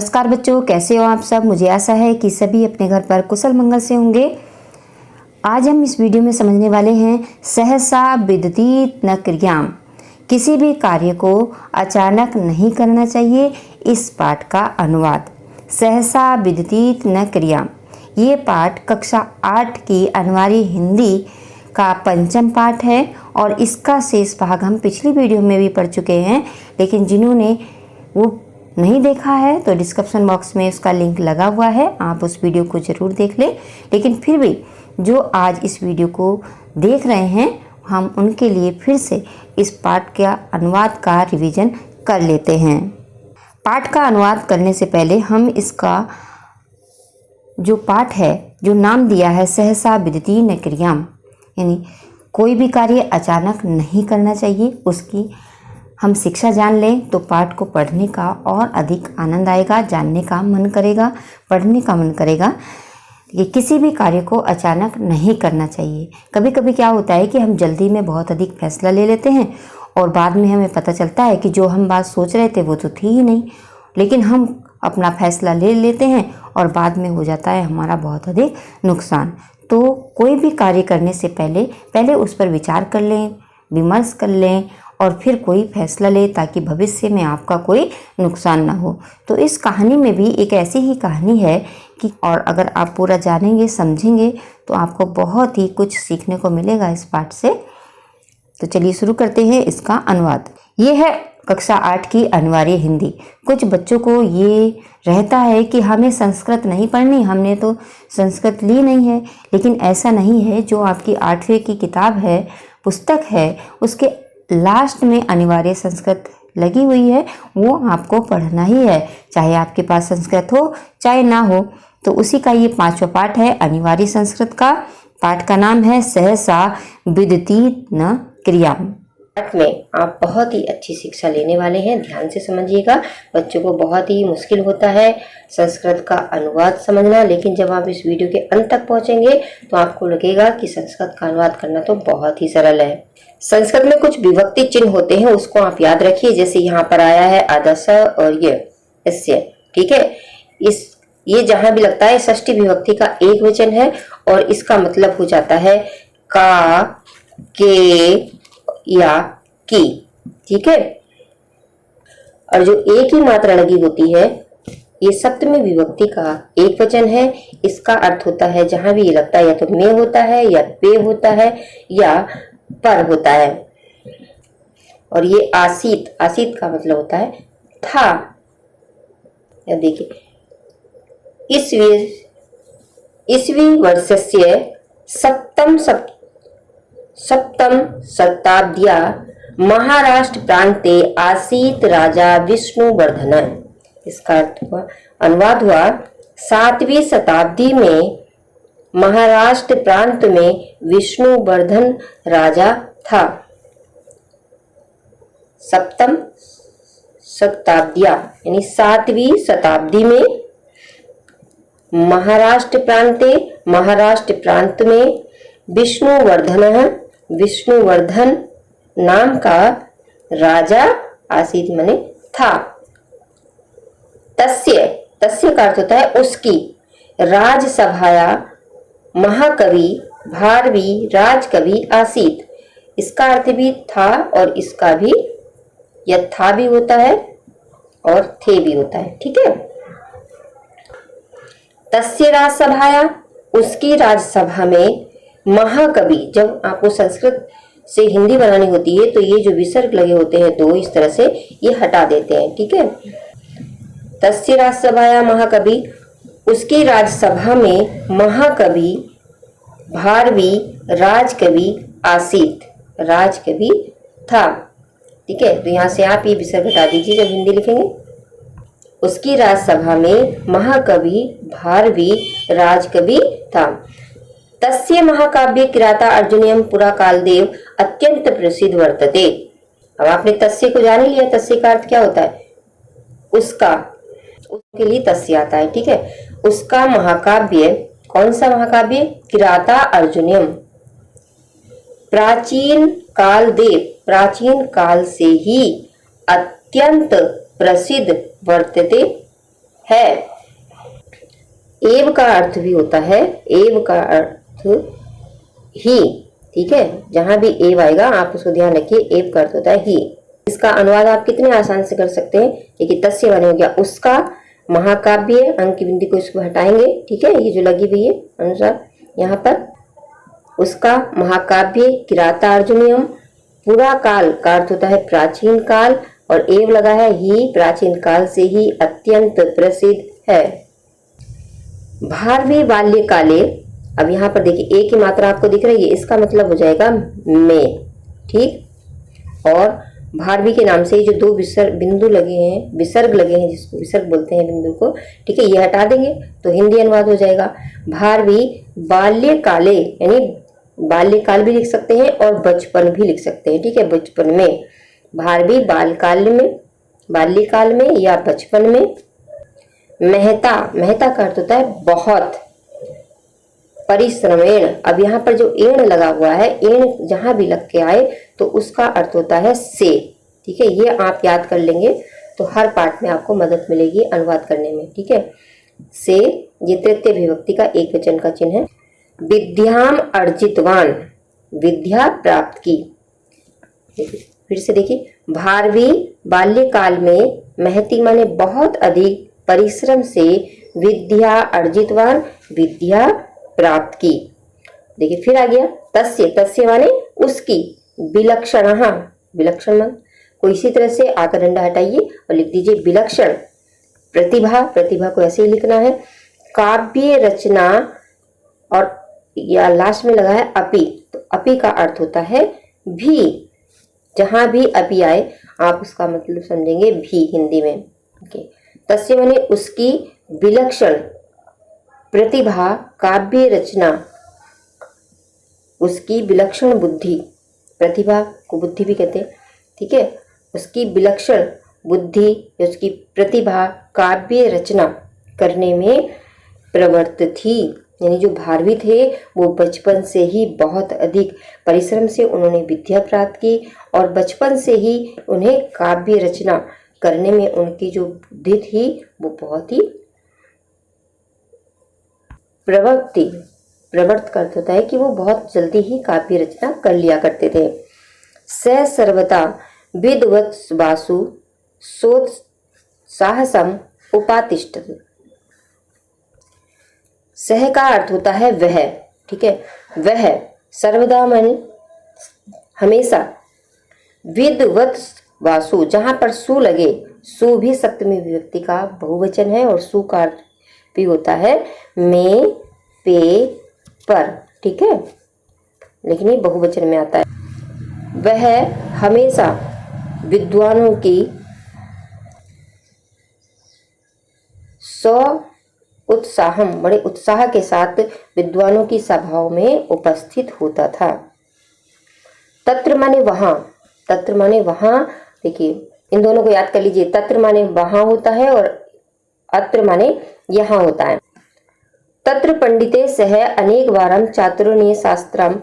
नमस्कार बच्चों, कैसे हो आप सब। मुझे आशा है कि सभी अपने घर पर कुशल मंगल से होंगे। आज हम इस वीडियो में समझने वाले हैं सहसा विदित न क्रियाम। किसी भी कार्य को अचानक नहीं करना चाहिए। इस पाठ का अनुवाद सहसा विदित न क्रियाम। ये पाठ कक्षा 8 की अनिवार्य हिंदी का पंचम पाठ है और इसका शेष भाग हम पिछली वीडियो में भी पढ़ चुके हैं, लेकिन जिन्होंने वो नहीं देखा है तो डिस्क्रिप्शन बॉक्स में उसका लिंक लगा हुआ है, आप उस वीडियो को ज़रूर देख लें। लेकिन फिर भी जो आज इस वीडियो को देख रहे हैं, हम उनके लिए फिर से इस पाठ का अनुवाद का रिवीजन कर लेते हैं। पाठ का अनुवाद करने से पहले हम इसका जो पाठ है, जो नाम दिया है सहसा विदिति न क्रियाम, यानी कोई भी कार्य अचानक नहीं करना चाहिए, उसकी हम शिक्षा जान लें तो पाठ को पढ़ने का और अधिक आनंद आएगा, जानने का मन करेगा, पढ़ने का मन करेगा। ये किसी भी कार्य को अचानक नहीं करना चाहिए। कभी कभी क्या होता है कि हम जल्दी में बहुत अधिक फैसला ले लेते हैं और बाद में हमें पता चलता है कि जो हम बात सोच रहे थे वो तो थी ही नहीं, लेकिन हम अपना फैसला ले लेते हैं और बाद में हो जाता है हमारा बहुत अधिक नुकसान। तो कोई भी कार्य करने से पहले उस पर विचार कर लें, विमर्श कर लें और फिर कोई फैसला ले, ताकि भविष्य में आपका कोई नुकसान ना हो। तो इस कहानी में भी एक ऐसी ही कहानी है कि और अगर आप पूरा जानेंगे, समझेंगे तो आपको बहुत ही कुछ सीखने को मिलेगा इस पाठ से। तो चलिए शुरू करते हैं इसका अनुवाद। ये है कक्षा 8 की अनिवार्य हिंदी। कुछ बच्चों को ये रहता है कि हमें संस्कृत नहीं पढ़नी, हमने तो संस्कृत ली नहीं है, लेकिन ऐसा नहीं है। जो आपकी 8वीं की किताब है, पुस्तक है, उसके लास्ट में अनिवार्य संस्कृत लगी हुई है, वो आपको पढ़ना ही है, चाहे आपके पास संस्कृत हो चाहे ना हो। तो उसी का ये 5वां पाठ है अनिवार्य संस्कृत का। पाठ का नाम है सहसा विदिति न क्रियाम। पाठ में आप बहुत ही अच्छी शिक्षा लेने वाले हैं, ध्यान से समझिएगा। बच्चों को बहुत ही मुश्किल होता है संस्कृत का अनुवाद समझना, लेकिन जब आप इस वीडियो के अंत तक पहुंचेंगे तो आपको लगेगा कि संस्कृत का अनुवाद करना तो बहुत ही सरल है। संस्कृत में कुछ विभक्ति चिन्ह होते हैं, उसको आप याद रखिए। जैसे यहाँ पर आया है आदर्श और ये इससे, ठीक है। ये जहां भी लगता है षष्ठी विभक्ति का एक वचन है और इसका मतलब हो जाता है का, के या की, ठीक है। और जो एक ही मात्रा लगी होती है, ये सप्तमी विभक्ति का एक वचन है। इसका अर्थ होता है जहां भी ये लगता है या तो में होता है या पे होता है या पर होता है। और ये आसीत, आसीत का मतलब होता है था। अब देखिए, ईस्वी वर्षस्य सप्तम शताब्द्या महाराष्ट्र प्रांते आसीत राजा विष्णुवर्धन। इसका अनुवाद हुआ 7वीं शताब्दी में महाराष्ट्र प्रांत में विष्णुवर्धन राजा था। सप्तम शताब्दिया यानी 7वीं शताब्दी में महाराष्ट्र प्रांत में विष्णुवर्धन नाम का राजा आसीत मने था। तस्य का अर्थ होता है उसकी। राजसभाया महाकवि भारवी राजकवि आसीत। इसका अर्थ भी था और इसका भी, या था भी होता है और थे भी होता है, ठीक है। तस्य राजसभाया, उसकी राजसभा में महाकवि। जब आपको संस्कृत से हिंदी बनानी होती है तो ये जो विसर्ग लगे होते हैं दो, इस तरह से ये हटा देते हैं, ठीक है। तस्य राजसभाया महाकवि, उसकी राजसभा में महाकवि भारवी राजकवि आसीत, राजकवि था, ठीक है। तो यहाँ से आप ये विसर्ग हटा दीजिए जब हिंदी लिखेंगे। उसकी राजसभा में महाकवि भारवी राजकवि था। तस्य महाकाव्य किराता अर्जुनीयम पुरा कालदेव अत्यंत प्रसिद्ध वर्तते। अब आपने तस्य को जान लिया, तस्य का अर्थ क्या होता है, उसका, उसके लिए तस्य आता है, ठीक है। उसका महाकाव्य, कौन सा महाकाव्य, किराता अर्जुनीयम, प्राचीन काल से ही अत्यंत प्रसिद्ध वर्तते है। एव का अर्थ भी होता है, एव का अर्थ ही, ठीक है। जहां भी एव आएगा आप उसको ध्यान रखिए, एव का अर्थ होता है ही। इसका अनुवाद आप कितने आसान से कर सकते हैं। देखिए तस्य माने हो गया उसका, महाकाव्य अंक की बिंदी को इसको हटाएंगे, ठीक है, ये जो लगी हुई है अनुसार यहाँ पर, उसका महाकाव्य किरातार्जुनीयम, पूरा काल का अर्थ होता है प्राचीन काल, और एव लगा है ही, प्राचीन काल से ही अत्यंत प्रसिद्ध है। भारवी बाल्यकाले, अब यहाँ पर देखिए एक ही मात्रा आपको दिख रही है, इसका मतलब हो जाएगा में, ठीक। और भारवी के नाम से जो दो विसर्ग बिंदु लगे हैं, विसर्ग लगे हैं, जिसको विसर्ग बोलते हैं बिंदु को, ठीक है, ये हटा देंगे तो हिंदी अनुवाद हो जाएगा भारवी बाल्यकाले, यानी बाल्यकाल भी लिख सकते हैं और बचपन भी लिख सकते हैं, ठीक है। बचपन में, भारवी बालकाल में, बाल्यकाल में या बचपन में। मेहता, मेहता का अर्थ होता है बहुत, परिश्रमेण, अब यहाँ पर जो एण लगा हुआ है, एण जहां भी लग के आए तो उसका अर्थ होता है से, ठीक है। ये आप याद कर लेंगे तो हर पाठ में आपको मदद मिलेगी अनुवाद करने में, ठीक है। से ये तृतीय विभक्ति का एक वचन का चिन्ह है। विद्याम अर्जितवान, विद्या प्राप्त की। फिर से देखिए, भारवी बाल्यकाल में, महती माने बहुत अधिक परिश्रम से, विद्या अर्जितवान, विद्या प्राप्त की। देखिए फिर आ गया तस्य, तस्य माने उसकी, विलक्षण, विलक्षण मान को इसी तरह से आकर डंडा हटाइए और लिख दीजिए विलक्षण। प्रतिभा, प्रतिभा को ऐसे ही लिखना है। काव्य रचना, और या लास्ट में लगा है अपि, तो अपि का अर्थ होता है भी, जहां भी अपि आए आप उसका मतलब समझेंगे भी हिंदी में, ओके। तस्य माने उसकी, विलक्षण प्रतिभा, काव्य रचना, उसकी विलक्षण बुद्धि, प्रतिभा को बुद्धि भी कहते हैं, ठीक है। उसकी विलक्षण बुद्धि, उसकी प्रतिभा काव्य रचना करने में प्रवृत्त थी, यानी जो भारवी थे वो बचपन से ही बहुत अधिक परिश्रम से उन्होंने विद्या प्राप्त की, और बचपन से ही उन्हें काव्य रचना करने में उनकी जो बुद्धि थी वो बहुत ही प्रवृत्त करता होता है कि वो बहुत जल्दी ही काव्य रचना कर लिया करते थे। स सर्वदा विद्वत्सु सोत्साहसम उपातिष्ठत्। सह का अर्थ होता है वह, ठीक है, वह, सर्वदा मन हमेशा, विद्वत्सु जहां पर सु लगे, सु भी सप्तमी विभक्ति का बहुवचन है और सु का अर्थ भी होता है में, पे, पर, ठीक है, लेकिन ये बहुवचन में आता है। वह हमेशा विद्वानों की उत्साहम, बड़े उत्साह के साथ विद्वानों की सभाओं में उपस्थित होता था। तत्र माने वहां, तत्र माने वहां, देखिए इन दोनों को याद कर लीजिए, तत्र माने वहां होता है और अत्र माने यहां होता है। तत्र पंडिते सह अनेक बारम चातुर्ण्य शास्त्रम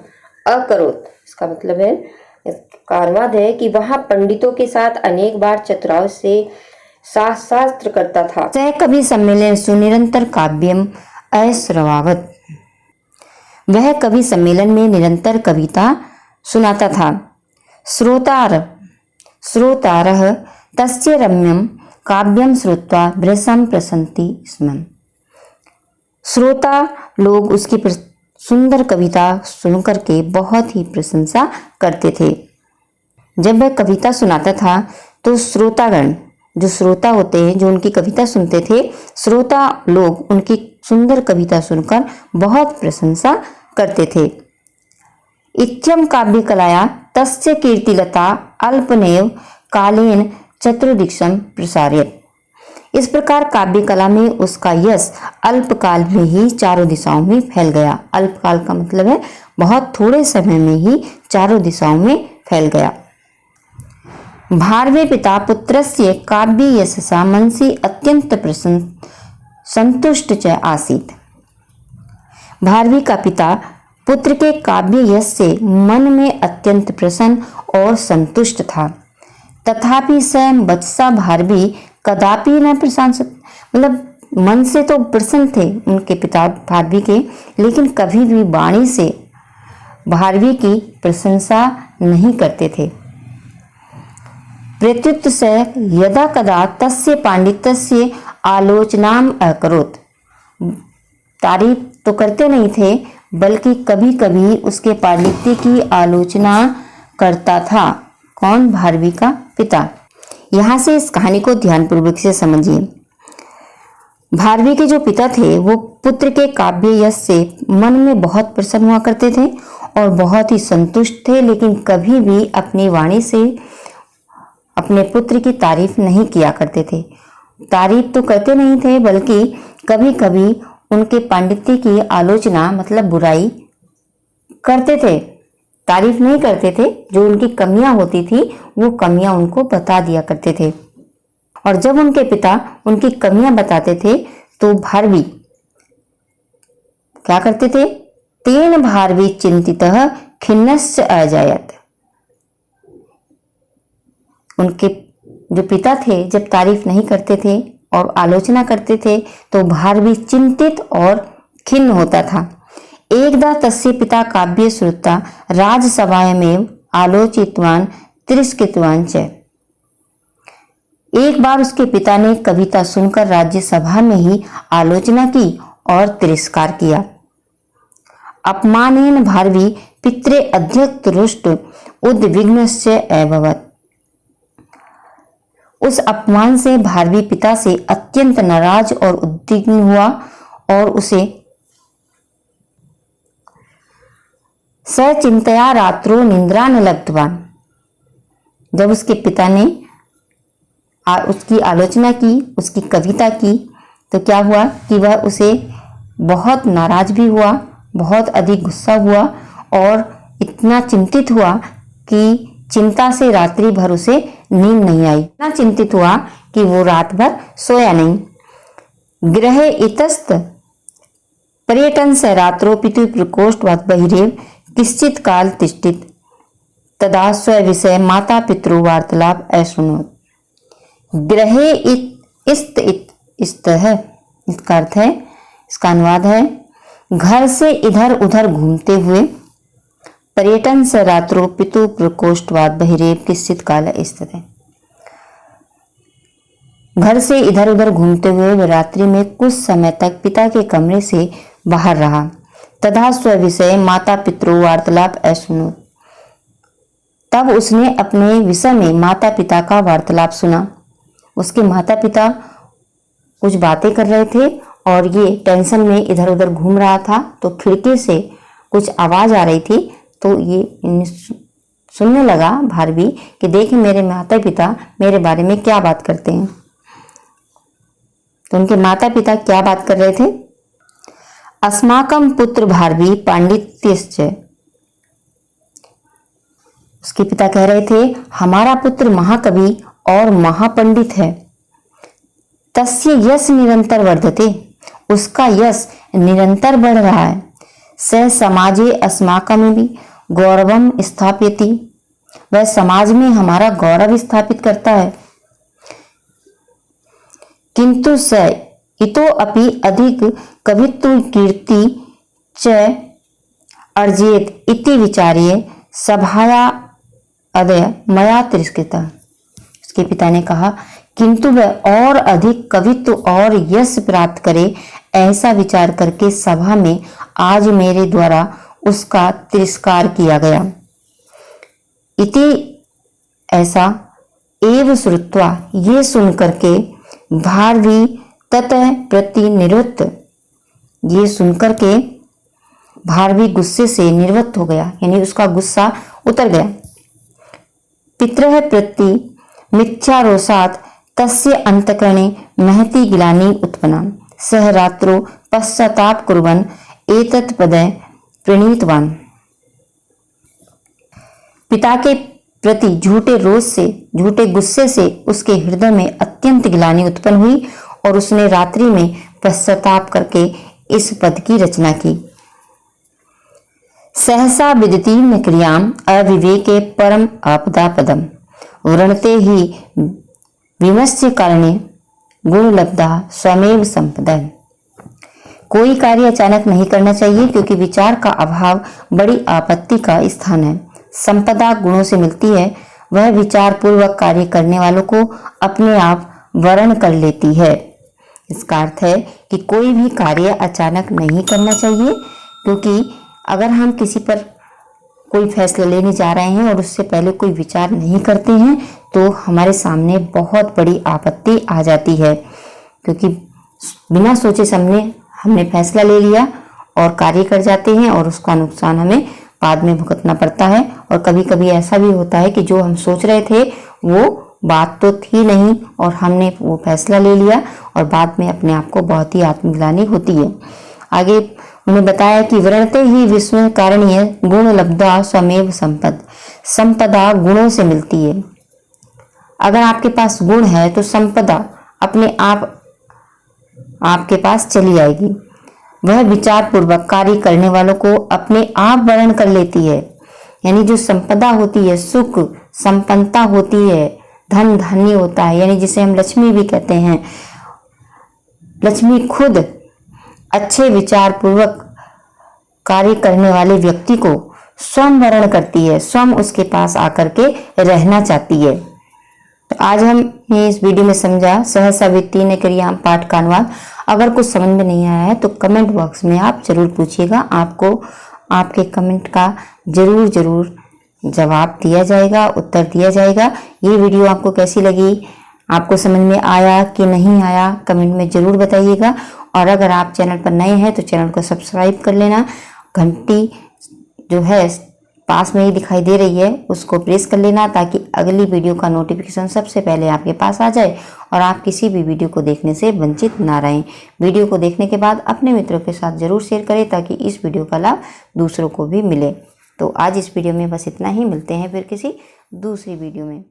अकरोत्, इसका मतलब है, इसका अनुवाद है कि वहां पंडितों के साथ अनेक बार चतुराई से शास्त्र करता था। सह कवि सम्मेलन सुनिरंतर काव्यम अश्रवावत, वह कवि सम्मेलन में निरंतर कविता सुनाता था। श्रोतारः तस्य रम्यम काव्यम श्रुत्वा भृशं प्रसन्ति स्म। श्रोता लोग उसकी सुंदर कविता सुनकर के बहुत ही प्रशंसा करते थे। जब वह कविता सुनाता था तो श्रोतागण, जो श्रोता होते हैं जो उनकी कविता सुनते थे, श्रोता लोग उनकी सुंदर कविता सुनकर बहुत प्रशंसा करते थे। इत्यं काव्य कलाया तस्य कीर्तिलता अल्पनेव कालेन चतुर्दिशं प्रसार्यत। इस प्रकार काव्य कला में उसका यश अल्पकाल में ही चारों दिशाओं में फैल गया। अल्पकाल का मतलब है बहुत थोड़े समय में ही चारों दिशाओं में फैल गया। भारवे पिता पुत्रस्य काव्य यशसा मनसि अत्यंत संतुष्ट च आसीत्। भारवी का पिता पुत्र के काव्य यश से मन में अत्यंत प्रसन्न और संतुष्ट था। तथापि स्वयं वत्सा भारवी कदापि न प्रशंसत, मतलब मन से तो प्रसन्न थे उनके पिता भारवी के, लेकिन कभी भी वाणी से भारवी की प्रशंसा नहीं करते थे। प्रत्युत से यदा कदा तस्य पांडित्यस्य आलोचनाम अकरोत्, तारीफ तो करते नहीं थे बल्कि कभी कभी उसके पांडित्य की आलोचना करता था। कौन? भारवी का पिता। यहाँ से इस कहानी को ध्यानपूर्वक से समझिए। भारवी के जो पिता थे वो पुत्र के काव्य यश से मन में बहुत प्रसन्न हुआ करते थे और बहुत ही संतुष्ट थे, लेकिन कभी भी अपनी वाणी से अपने पुत्र की तारीफ नहीं किया करते थे। तारीफ तो करते नहीं थे बल्कि कभी कभी उनके पांडित्य की आलोचना मतलब बुराई करते थे, तारीफ नहीं करते थे। जो उनकी कमियां होती थी वो कमियां उनको बता दिया करते थे, और जब उनके पिता उनकी कमियां बताते थे तो भारवी क्या करते थे? तेन भारवी चिंतितः खिन्नस्य अजायत। उनके जो पिता थे जब तारीफ नहीं करते थे और आलोचना करते थे तो भारवी चिंतित और खिन्न होता था। एकदा तस्य पिता काव्य श्रुत्वा राजसभायामेव आलोचितवान तिरस्कृतवान च। एक बार उसके पिता ने कविता सुनकर राज्यसभा में ही आलोचना की और तिरस्कार किया। अपमानेन भारवी पित्रे अध्यक्त रुष्ट उद्विग्नस्य अभवत्। उस अपमान से भारवी पिता से अत्यंत नाराज और उद्विग्न हुआ और उसे सचिंतया रात्रो निद्रा न लब्धवान्। जब उसके पिता ने उसकी आलोचना की, उसकी कविता की, तो क्या हुआ कि वह उसे बहुत नाराज भी हुआ, बहुत अधिक गुस्सा हुआ और इतना चिंतित हुआ कि चिंता से रात्रि भर उसे नींद नहीं आई। इतना चिंतित हुआ कि वो रात भर सोया नहीं। गृहे इतस्त पर्यटन से रात्रो पितु प्रकोष्ठवत् बहिरेव किश्चित काल तिष्ठित तदा स्व विषय माता पितृ वार्तालाप अशृणोत्। गृहे इस्त है, इसका अर्थ है, इसका अनुवाद है घर से इधर उधर घूमते हुए, पर्यटन से रात्रो पितु प्रकोष्ठवाद बहिरेव किश्चित काल स्थित है। घर से इधर उधर घूमते हुए वह रात्रि में कुछ समय तक पिता के कमरे से बाहर रहा। तथा स्व विषय माता पितृ वार्तालाप अशृणोत्। तब उसने अपने विषय में माता पिता का वार्तालाप सुना। उसके माता पिता कुछ बातें कर रहे थे और ये टेंशन में इधर उधर घूम रहा था, तो खिड़की से कुछ आवाज आ रही थी, तो ये सुनने लगा भारवी कि देखें मेरे माता पिता मेरे बारे में क्या बात करते हैं। तो उनके माता पिता क्या बात कर रहे थे? अस्माकं पुत्र भारवी पांडित्यश्च। उसके पिता कह रहे थे हमारा पुत्र महाकवि और महापंडित है। तस्य यश निरंतर वर्धते। उसका यश निरंतर बढ़ रहा है। स समाजे अस्माकं भी गौरवम स्थापयति। वह समाज में हमारा गौरव स्थापित करता है। किंतु स इतो अपि अधिक कवित्व कीर्ति च अर्जेत इति विचार्य सभाया अदय मया तिरस्कृता। उसके पिता ने कहा किंतु वह और अधिक कवित्व और यश प्राप्त करे, ऐसा विचार करके सभा में आज मेरे द्वारा उसका तिरस्कार किया गया। इति ऐसा एव श्रुत्वा, ये सुन करके भारवी ततः प्रति निवृत्त। ये सुनकर के भारवी गुस्से से निवृत्त हो गया, यानी उसका गुस्सा उतर गया। पितरः प्रति मिथ्यारोषात् तस्य अंतकरणे महती गिलानि उत्पन्ना। सह रात्रो पश्चाताप कुर्वन् एतत् पदे प्रणीतवान्। पिता के प्रति झूठे रोष से, झूठे गुस्से से उसके हृदय में अत्यंत गिलानी उत्पन्न हुई और उसने रात्रि में पश्चाताप करके इस पद की रचना की। सहसा विदिति न क्रियाम अविवेके परम आपदा पदम वृणते ही विमस्य कारणे गुणलब्धा स्वमेव संपदा। कोई कार्य अचानक नहीं करना चाहिए क्योंकि विचार का अभाव बड़ी आपत्ति का स्थान है। संपदा गुणों से मिलती है, वह विचार पूर्वक कार्य करने वालों को अपने आप वरण कर लेती है। इसका अर्थ है कि कोई भी कार्य अचानक नहीं करना चाहिए, क्योंकि अगर हम किसी पर कोई फैसला लेने जा रहे हैं और उससे पहले कोई विचार नहीं करते हैं तो हमारे सामने बहुत बड़ी आपत्ति आ जाती है, क्योंकि बिना सोचे समझे हमने फैसला ले लिया और कार्य कर जाते हैं और उसका नुकसान हमें बाद में भुगतना पड़ता है। और कभी कभी ऐसा भी होता है कि जो हम सोच रहे थे वो बात तो थी नहीं और हमने वो फैसला ले लिया और बाद में अपने आप को बहुत ही आत्मग्लानि होती है। आगे उन्हें बताया कि वरणते ही विश्व कारणीय गुण लब्धा स्वमेव संपद। संपदा गुणों से मिलती है। अगर आपके पास गुण है तो संपदा अपने आप आपके पास चली आएगी। वह विचार पूर्वक कार्य करने वालों को अपने आप वर्ण कर लेती है। यानी जो संपदा होती है, सुख संपन्नता होती है, धन धान्य होता है, यानी जिसे हम लक्ष्मी भी कहते हैं। लक्ष्मी खुद अच्छे विचार पूर्वक कार्य करने वाले व्यक्ति को स्वयं वर्ण करती है, स्वयं उसके पास आकर के रहना चाहती है। तो आज हमने इस वीडियो में समझा सहसा वित्तीय क्रियाम पाठ का अनुवाद। अगर कुछ समझ में नहीं आया है तो कमेंट बॉक्स में आप जरूर पूछिएगा, आपको आपके कमेंट का जरूर जवाब दिया जाएगा, उत्तर दिया जाएगा। ये वीडियो आपको कैसी लगी, आपको समझ में आया कि नहीं आया, कमेंट में जरूर बताइएगा। और अगर आप चैनल पर नए हैं तो चैनल को सब्सक्राइब कर लेना। घंटी जो है पास में ही दिखाई दे रही है उसको प्रेस कर लेना, ताकि अगली वीडियो का नोटिफिकेशन सबसे पहले आपके पास आ जाए और आप किसी भी वीडियो को देखने से वंचित ना रहें। वीडियो को देखने के बाद अपने मित्रों के साथ जरूर शेयर करें ताकि इस वीडियो का लाभ दूसरों को भी मिले। तो आज इस वीडियो में बस इतना ही, मिलते हैं फिर किसी दूसरी वीडियो में।